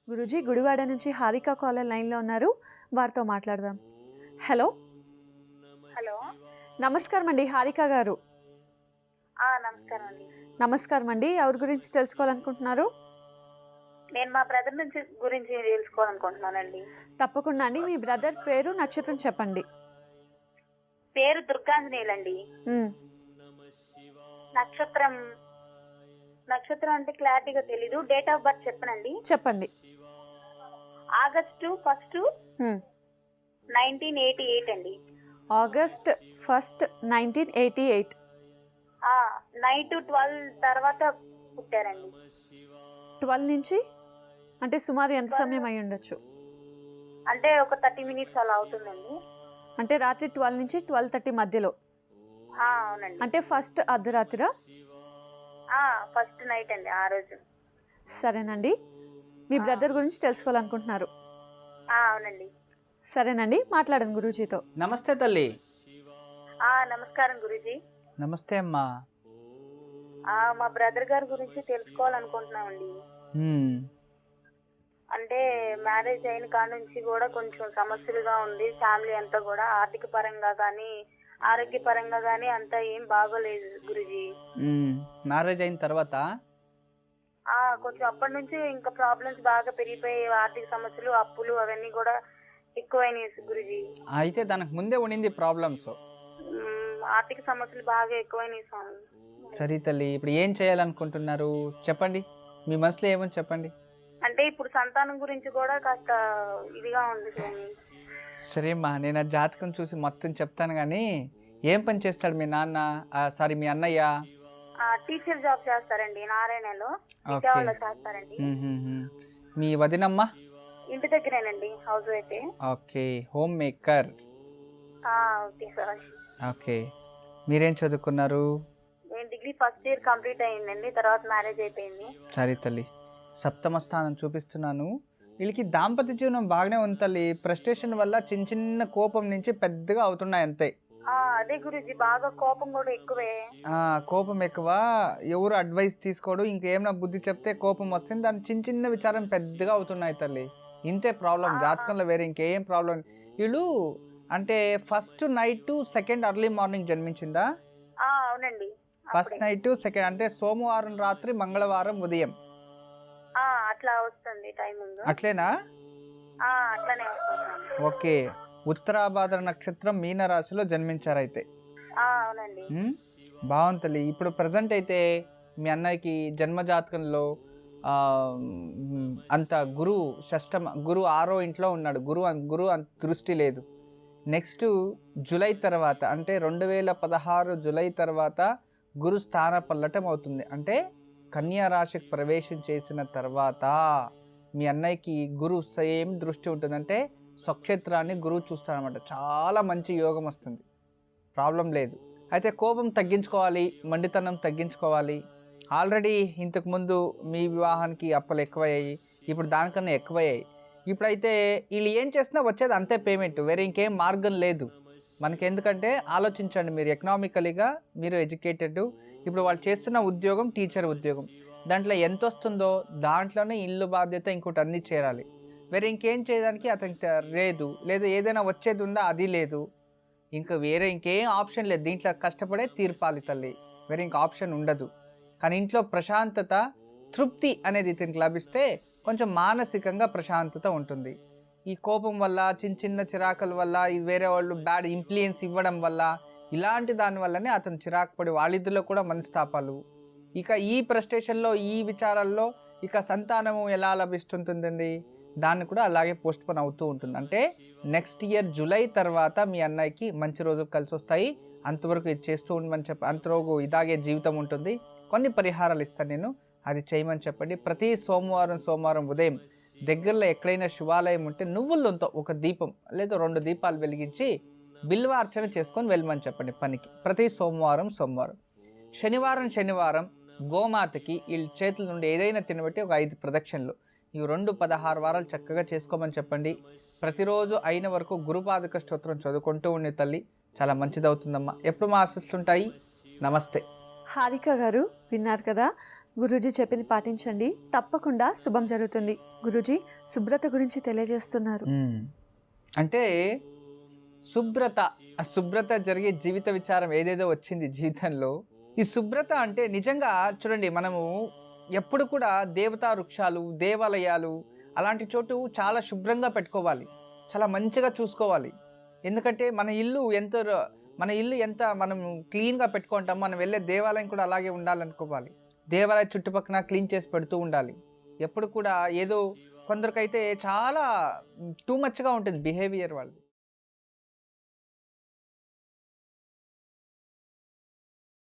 గురూజీ గుడివాడ నుంచి హారిక కాలర్ లైన్లో ఉన్నారు, వారితో మాట్లాడదాం. హలో హలో, నమస్కారం అండి హారిక గారు. నమస్కారం అండి. నమస్కారం అండి, ఎవరి గురించి తెలుసుకోవాలనుకుంటున్నారు? నేను మా బ్రదర్ గురించి తెలుసుకోవాలనుకుంటున్నానండి. తప్పకుండా అండి, మీ బ్రదర్ పేరు నక్షత్రం చెప్పండి. పేరు దుర్గాంజనేయులు అండి. నక్షత్రం నక్షత్రం అంటే క్లారిటీగా తెలీదు. డేట్ ఆఫ్ బర్త్ చెప్పనండి. చెప్పండి. ఆగస్టు 1, 1988 అండి. ఆగస్ట్ 1, 1988. నైట్ 12 తర్వాత పుట్టారండి. 12 నుంచి అంటే సుమారు ఎంత సమయం అయి ఉండొచ్చు? అంటే ఒక 30 minutes అలా అవుతుందండి. అంటే రాత్రి 12 నుంచి 12:30 మధ్యలో? అవునండి. అంటే ఫస్ట్ అర్ధరాత్రిరా? ఫస్ట్ నైట్ అండి ఆ రోజు. సరేనండి, మీ బ్రదర్ గురించి తెలుసుకోవాలనుకుంటున్నారు? అవునండి. సరేనండి, మాట్లాడండి గురూజీతో. నమస్తే తల్లి. నమస్కారం గురూజీ. నమస్తే అమ్మా. మా బ్రదర్ గారి గురించి తెలుసుకోవాలనుకుంటున్నామండి. అంటే మ్యారేజ్ అయిన కాడ నుంచి కూడా కొంచెం సమస్యలుగా ఉంది. ఫ్యామిలీ అంతా కూడా ఆర్థిక పరంగా కానీ ఆరోగ్య పరంగా కానీ అంతా ఏం బాగోలేదు గురూజీ. మ్యారేజ్ అయిన తర్వాత కొంచెం అప్పటి నుంచి ఇంకా ప్రాబ్లమ్స్ బాగా పెరిగిపోయి, ఆర్థిక సమస్యలు, అప్పులు అవన్నీ కూడా ఎక్కువైనాయి గురూజీ. అయితే దానికి ముందే ఉండింది ప్రాబ్లమ్స్. ఆర్థిక సమస్యలు బాగా ఎక్కువైనాయి స్వామి. సరే తల్లి, ఇప్పుడు ఏం చేయాలనుకుంటున్నారు చెప్పండి, మీ మనసులో ఏమని చెప్పండి. అంటే ఇప్పుడు సంతానం గురించి కూడా కాస్త ఇదిగా ఉంది స్వామి. సరే అమ్మా, నేను ఆ జాతకం చూసి మొత్తం చెప్తాను. కానీ ఏం పని చేస్తాడు మీ నాన్న, సారీ మీ అన్నయ్య? టీచర్ జాబ్ చేస్తారండి, నారాయణలో చేస్తారండి. మీ వదినమ్మ? ఇంటి దగ్గరేనండి, house wife. Okay, home maker. Okay sir. Okay, మీరేం చదువుకున్నారు? నేను డిగ్రీ ఫస్ట్ ఇయర్ కంప్లీట్ అయ్యిందండి, తర్వాత మ్యారేజ్ అయిపోయింది. సరే తల్లి, సప్తమ స్థానం చూపిస్తున్నాను. వీళ్ళకి దాంపత్య జీవనం బాగానే ఉంది తల్లి. ఫ్రస్ట్రేషన్ వల్ల చిన్న చిన్న కోపం నుంచి పెద్దగా అవుతున్నాయి అంతే. అదే గురించి బాగా కోపం కూడా ఎక్కువే. కోపం ఎక్కువ, ఎవరు అడ్వైస్ తీసుకోడు, ఇంకేమైనా బుద్ధి చెప్తే కోపం వస్తుంది. దాని చిన్న చిన్న విచారం పెద్దగా అవుతున్నాయి తల్లి. ఇంతే ప్రాబ్లం, జాతకంలో వేరే ఇంకేం ప్రాబ్లం. వీళ్ళు అంటే first night second early morning జన్మించిందా? అవునండి. ఫస్ట్ నైట్ సెకండ్ అంటే సోమవారం రాత్రి మంగళవారం ఉదయం అట్లా వస్తుంది టైమింగ్. అట్లేనా? అట్లానే వస్తుంది. ఓకే, ఉత్తరాభాద్ర నక్షత్రం మీనరాశిలో జన్మించారైతే. అవునండి. బాగుంది తల్లి. ఇప్పుడు ప్రజెంట్ అయితే మీ అన్నయ్యకి జన్మజాతకంలో అంత గురువు గురువు 6వ ఇంట్లో ఉన్నాడు. గురువు అంత దృష్టి లేదు. నెక్స్ట్ జూలై తర్వాత అంటే 2016 జూలై తర్వాత గురు స్థాన పల్లటం అవుతుంది. అంటే కన్యా రాశికి ప్రవేశం చేసిన తర్వాత మీ అన్నయ్యకి గురు సేమ్ దృష్టి ఉంటుంది. అంటే స్వక్షేత్రాన్ని గురువు చూస్తారనమాట. చాలా మంచి యోగం వస్తుంది, ప్రాబ్లం లేదు. అయితే కోపం తగ్గించుకోవాలి, మండితనం తగ్గించుకోవాలి. ఆల్రెడీ ఇంతకుముందు మీ వివాహానికి అప్పులు ఎక్కువయ్యాయి, ఇప్పుడు దానికన్నా ఎక్కువయ్యాయి. ఇప్పుడైతే వీళ్ళు ఏం చేసినా వచ్చేది అంతే పేమెంట్, వేరే ఇంకేం మార్గం లేదు మనకి. ఎందుకంటే ఆలోచించండి, మీరు ఎకనామికలీగా మీరు ఎడ్యుకేటెడ్. ఇప్పుడు వాళ్ళు చేస్తున్న ఉద్యోగం టీచర్ ఉద్యోగం, దాంట్లో ఎంత వస్తుందో దాంట్లోనే ఇల్లు బాధ్యత ఇంకోటి అన్నీ చేరాలి. వేరే ఇంకేం చేయడానికి అతనికి లేదు. ఏదైనా వచ్చేది ఉందా, అది లేదు. ఇంకా వేరే ఇంకేం ఆప్షన్ లేదు. దీంట్లో కష్టపడే తీర్పాలి తల్లి, వేరే ఇంక ఆప్షన్ ఉండదు. కానీ ఇంట్లో ప్రశాంతత, తృప్తి అనేది ఇతనికి లభిస్తే కొంచెం మానసికంగా ప్రశాంతత ఉంటుంది. ఈ కోపం వల్ల, చిన్న చిరాకుల వల్ల, వేరే వాళ్ళు బ్యాడ్ ఇన్ఫ్లుయెన్స్ ఇవ్వడం వల్ల, ఇలాంటి దానివల్లనే అతను చిరాకు పడి వాళ్ళిద్దరిలో కూడా మనస్తాపాలు. ఇక ఈ ఫ్రస్ట్రేషన్లో, ఈ విచారాల్లో ఇక సంతానము ఎలా లభిస్తుంటుందండి, దాన్ని కూడా అలాగే పోస్ట్పోన్ అవుతూ ఉంటుంది. అంటే నెక్స్ట్ ఇయర్ జూలై తర్వాత మీ అన్నయ్యకి మంచి రోజులు కలిసి వస్తాయి. అంతవరకు ఇది చేస్తూ ఉండమని చెప్పి, అంతవరకు ఇలాగే జీవితం ఉంటుంది. కొన్ని పరిహారాలు ఇస్తాను నేను, అది చేయమని చెప్పండి. ప్రతి సోమవారం ఉదయం దగ్గరలో ఎక్కడైనా శివాలయం ఉంటే నువ్వులతో ఒక దీపం లేదా 2 దీపాలు వెలిగించి బిల్వ అర్చన చేసుకొని వెళ్ళమని చెప్పండి పనికి. ప్రతి సోమవారం శనివారం గోమాతకి వీళ్ళ చేతుల నుండి ఏదైనా తినబెట్టి ఒక 5 ప్రదక్షిణలు, ఈ 16 వారాలు చక్కగా చేసుకోమని చెప్పండి. ప్రతిరోజు అయిన వరకు గురుపాదక స్తోత్రం చదువుకుంటూ ఉండే తల్లి, చాలా మంచిదవుతుందమ్మా. ఎప్పుడు మా ఆశిస్తుంటాయి. నమస్తే. హారిక గారు విన్నారు కదా, గురూజీ చెప్పింది పాటించండి, తప్పకుండా శుభం జరుగుతుంది. గురూజీ శుభ్రత గురించి తెలియజేస్తున్నారు. అంటే శుభ్రత జరిగే జీవిత విచారం ఏదేదో వచ్చింది జీవితంలో. ఈ శుభ్రత అంటే నిజంగా చూడండి, మనము ఎప్పుడు కూడా దేవతా వృక్షాలు, దేవాలయాలు అలాంటి చోటు చాలా శుభ్రంగా పెట్టుకోవాలి, చాలా మంచిగా చూసుకోవాలి. ఎందుకంటే మన ఇల్లు ఎంత మనం క్లీన్గా పెట్టుకుంటాం, మనం వెళ్ళే దేవాలయం కూడా అలాగే ఉండాలనుకోవాలి. దేవాలయం చుట్టుపక్కల క్లీన్ చేసి పెడుతూ ఉండాలి. ఎప్పుడు కూడా ఏదో కొందరికైతే చాలా టూ మచ్గా ఉంటుంది బిహేవియర్ వాళ్ళు.